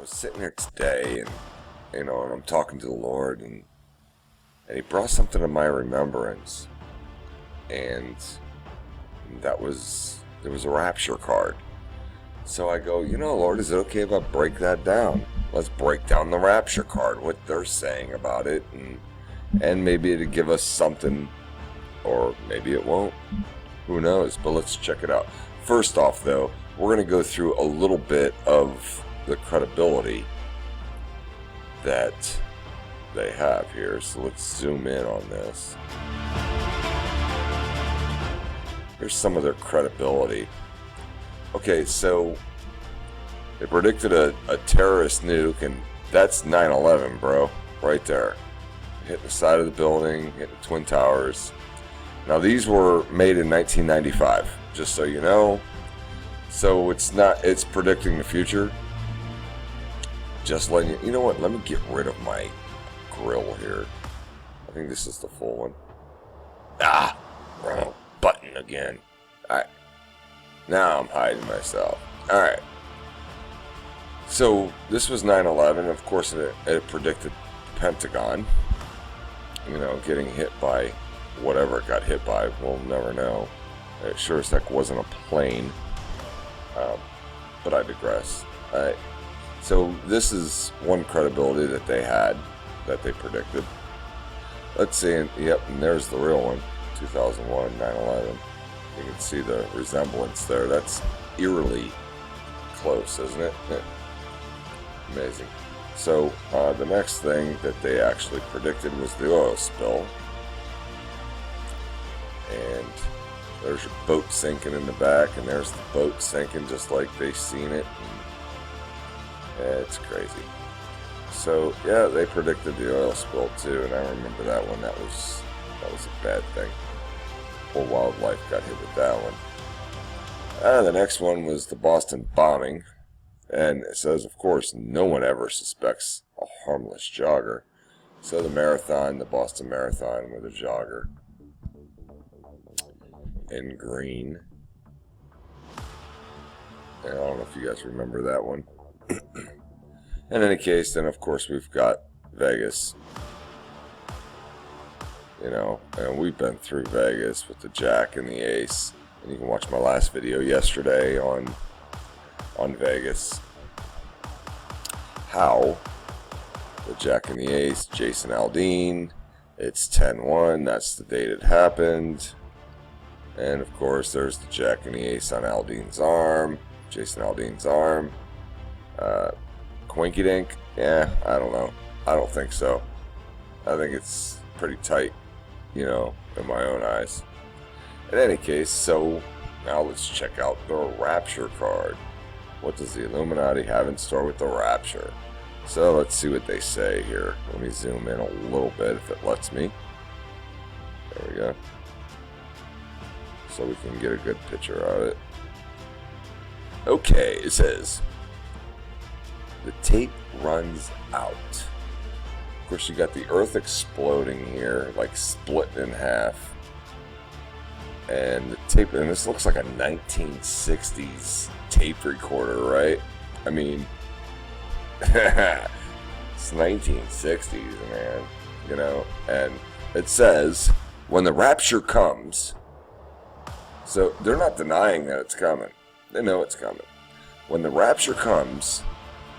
was sitting here today, and and I'm talking to the Lord, and He brought something to my remembrance, and there was a Rapture card. So I go, Lord, is it okay if I break that down? Let's break down the Rapture card, what they're saying about it, and maybe it'll give us something, or maybe it won't. Who knows? But let's check it out. First off, though, we're going to go through a little bit of the credibility that they have here. So let's zoom in on this. Here's some of their credibility. Okay, so they predicted a terrorist nuke, and that's 9/11, bro, right there. Hitting the side of the building, hitting the Twin Towers. Now, these were made in 1995, just so you know. So it's predicting the future. Just letting you know what, let me get rid of my grill here. I think this is the full one. Wrong button again. Alright. Now I'm hiding myself. Alright. So, this was 9/11. Of course, it predicted the Pentagon. Getting hit by whatever it got hit by. We'll never know. It sure as heck wasn't a plane. But I digress. Alright. So, this is one credibility that they had, that they predicted. Let's see. And there's the real one. 2001, 9/11. You can see the resemblance there. That's eerily close, isn't it? Amazing. So, the next thing that they actually predicted was the oil spill. And there's your boat sinking in the back, and there's the boat sinking just like they've seen it. It's crazy. So, yeah, they predicted the oil spill too, and I remember that one. That was a bad thing. Whole wildlife got hit with that one. The next one was the Boston bombing. And it says, of course, no one ever suspects a harmless jogger. So the Boston Marathon with a jogger in green. And I don't know if you guys remember that one. In any case, then of course we've got Vegas. And we've been through Vegas with the Jack and the Ace. And you can watch my last video yesterday on Vegas. How the Jack and the Ace, Jason Aldean, it's 10/1, that's the date it happened. And of course there's the Jack and the Ace on Aldean's arm, Jason Aldean's arm. Quinky Dink? Yeah, I don't know. I don't think so. I think it's pretty tight, in my own eyes. In any case, so now let's check out the Rapture card. What does the Illuminati have in store with the Rapture? So let's see what they say here. Let me zoom in a little bit if it lets me. There we go. So we can get a good picture of it. Okay, it says, the tape runs out. Of course, you got the Earth exploding here, like split in half. And the tape, and this looks like a 1960s tape recorder, right? I mean, it's 1960s, man. And it says, when the Rapture comes, so they're not denying that it's coming. They know it's coming. When the Rapture comes,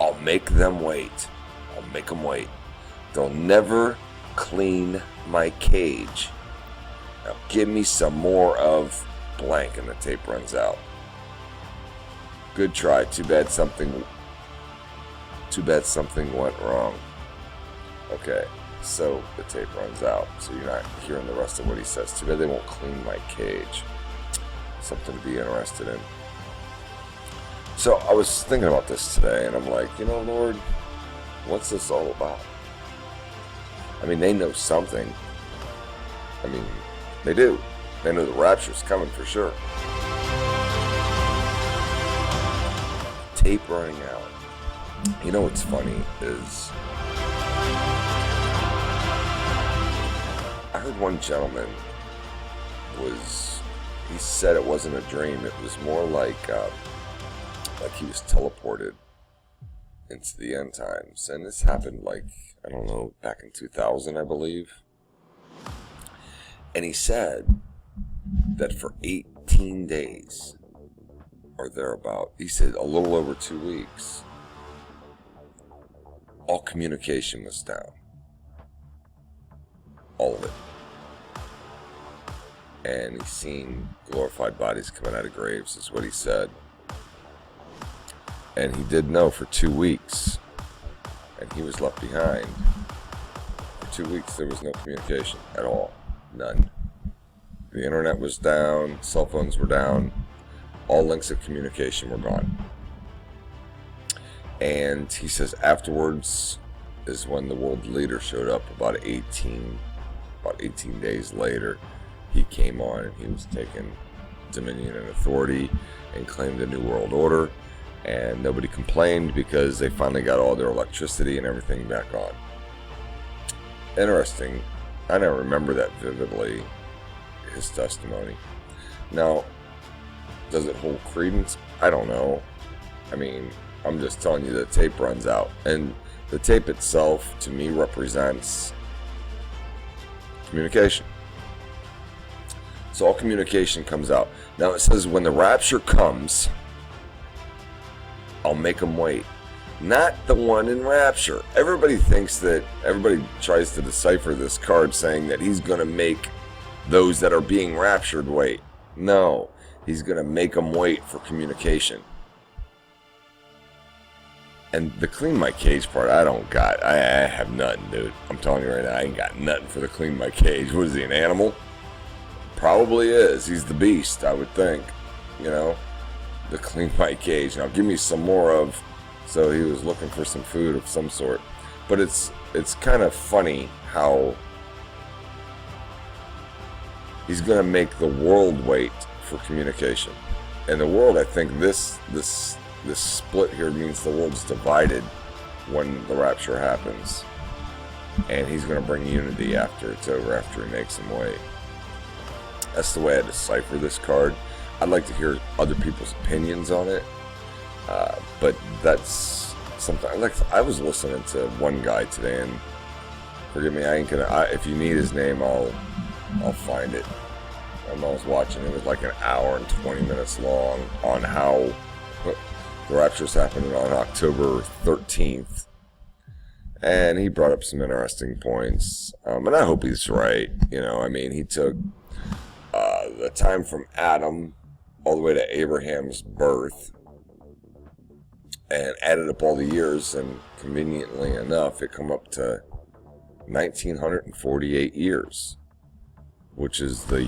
I'll make them wait. I'll make them wait. They'll never clean my cage. Now give me some more of blank, and the tape runs out. Good try. Too bad something went wrong. Okay, so the tape runs out. So you're not hearing the rest of what he says. Too bad they won't clean my cage. Something to be interested in. So I was thinking about this today, and I'm like, Lord, what's this all about? I mean, they know something. I mean, they do. They know the Rapture's coming for sure. Tape running out. What's funny is I heard one gentleman he said it wasn't a dream. It was more like he was teleported into the end times. And this happened like, I don't know, back in 2000, I believe. And he said that for 18 days or thereabout, he said a little over 2 weeks, all communication was down. All of it. And he's seen glorified bodies coming out of graves, is what he said. And he did know for 2 weeks, and he was left behind. For 2 weeks, there was no communication at all. None. The internet was down, cell phones were down, all links of communication were gone. And he says afterwards is when the world leader showed up about 18 days later. He came on and he was taking dominion and authority and claimed a new world order. And nobody complained because they finally got all their electricity and everything back on. Interesting. I don't remember that vividly, his testimony. Now, does it hold credence? I don't know. I mean, I'm just telling you the tape runs out. And the tape itself, to me, represents communication. So all communication comes out. Now it says, when the rapture comes, I'll make them wait. Not the one in Rapture. Everybody tries to decipher this card saying that he's going to make those that are being raptured wait. No, he's going to make them wait for communication. And the clean my cage part, I have nothing, dude. I'm telling you right now, I ain't got nothing for the clean my cage. What is he, an animal? Probably is. He's the beast, I would think. You know, the clean my cage. Now give me some more of. So he was looking for some food of some sort. But it's kind of funny how he's going to make the world wait for communication. And the world, I think this split here means the world's divided when the rapture happens. And he's going to bring unity after it's over, after he makes them wait. That's the way I decipher this card. I'd like to hear other people's opinions on it. But that's something I was listening to one guy today, and forgive me, if you need his name, I'll find it. I was watching, it was like an hour and 20 minutes long on how the rapture's happening on October 13th. And he brought up some interesting points. And I hope he's right. You know, I mean, he took the time from Adam all the way to Abraham's birth and added up all the years, and conveniently enough, it come up to 1948 years, which is the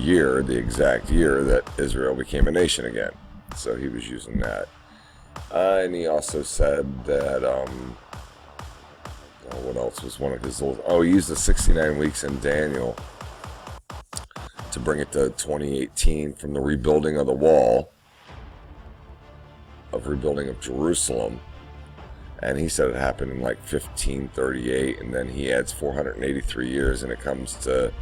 exact year that Israel became a nation again. So he was using that. And he also said that, what else was one of his old, he used the 69 weeks in Daniel to bring it to 2018 from the rebuilding of the wall, of rebuilding of Jerusalem. And he said it happened in like 1538, and then he adds 483 years, and it comes to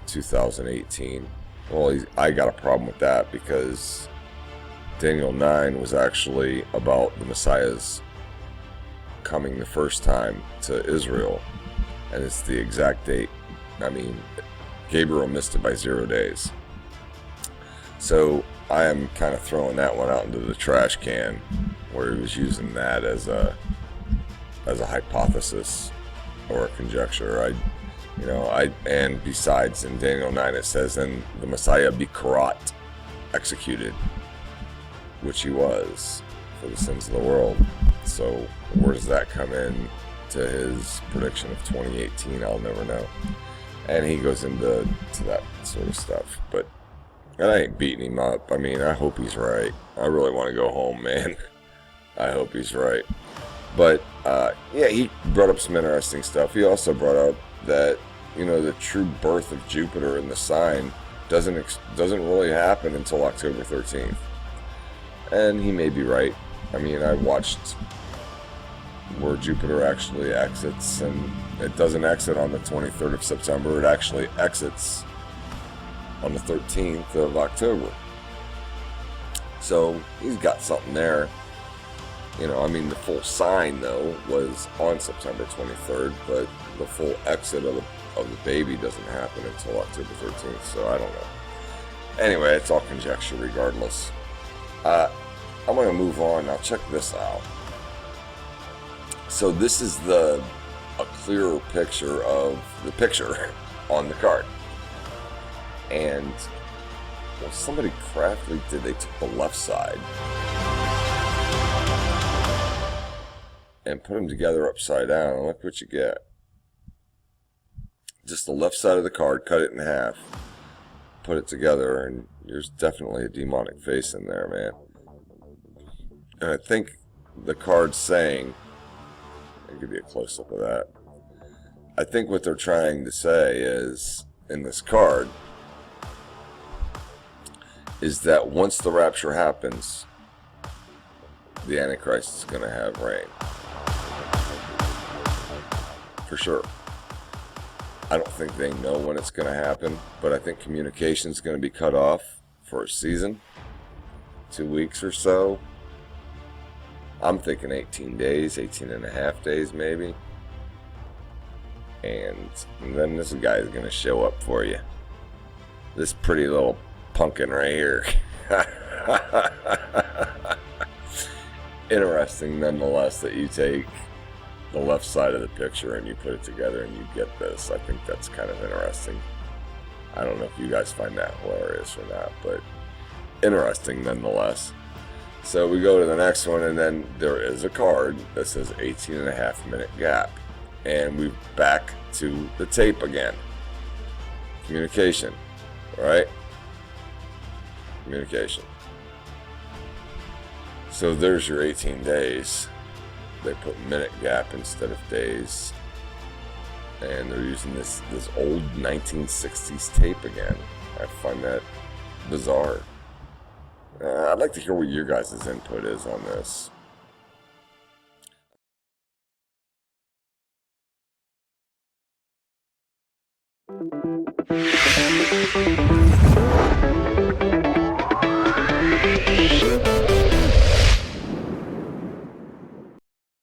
2018. Well, I got a problem with that, because Daniel 9 was actually about the Messiah's coming the first time to Israel, and it's the exact date. I mean, Gabriel missed it by 0 days. So I am kind of throwing that one out into the trash can, where he was using that as a hypothesis or a conjecture. And besides, in Daniel 9 it says, "And the Messiah be karat, executed," which he was for the sins of the world. So where does that come in to his prediction of 2018? I'll never know. And he goes into that sort of stuff. And I ain't beating him up. I mean, I hope he's right. I really want to go home, man. I hope he's right. But, he brought up some interesting stuff. He also brought up that, the true birth of Jupiter in the sign doesn't really happen until October 13th. And he may be right. I mean, I watched where Jupiter actually exits, and it doesn't exit on the 23rd of September. It actually exits on the 13th of October. So he's got something there. I mean, the full sign, though, was on September 23rd, but the full exit of the baby doesn't happen until October 13th, so I don't know. Anyway, it's all conjecture regardless. I'm going to move on. Now, check this out. So this is a clearer picture of the picture on the card. And well, somebody craftily did. They took the left side and put them together upside down. And look what you get. Just the left side of the card, cut it in half, put it together, and there's definitely a demonic face in there, man. And I think the card's saying, I'll give you a close-up of that. I think what they're trying to say is, in this card, is that once the rapture happens, the Antichrist is going to have reign. For sure. I don't think they know when it's going to happen, but I think communication is going to be cut off for a season, 2 weeks or so. I'm thinking 18 days, 18 and a half days maybe. And then this guy is going to show up for you. This pretty little pumpkin right here. Interesting nonetheless that you take the left side of the picture and you put it together and you get this. I think that's kind of interesting. I don't know if you guys find that hilarious or not, but interesting nonetheless. So we go to the next one, and then there is a card that says 18 and a half minute gap. And we're back to the tape again. Communication, right? Communication. So there's your 18 days. They put minute gap instead of days. And they're using this old 1960s tape again. I find that bizarre. I'd like to hear what your guys' input is on this.